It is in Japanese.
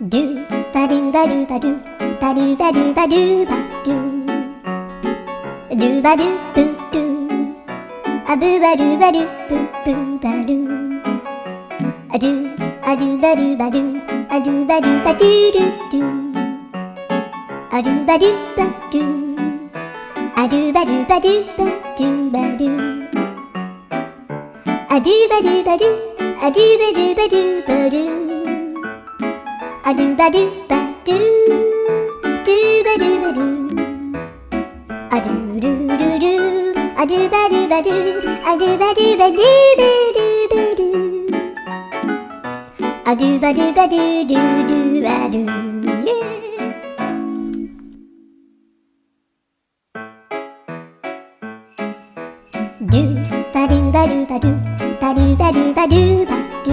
ドゥバドゥバドゥバドゥバドゥバドゥバドゥバドゥドゥバドゥブドゥアブバドゥバドゥブブバドゥアドゥアドゥバドゥバドゥアドゥバドゥバドゥドゥドゥアドゥバドゥバドゥアドゥバドゥバドゥバドゥバドゥアドゥバドゥバドゥアドゥバドゥバドゥバドゥアドゥバドゥバドゥドゥバドゥバドゥアドゥルルルアドゥバドゥバドゥアドゥバドゥバドゥバドゥバドゥアドゥバドゥバドゥドゥドゥバドゥ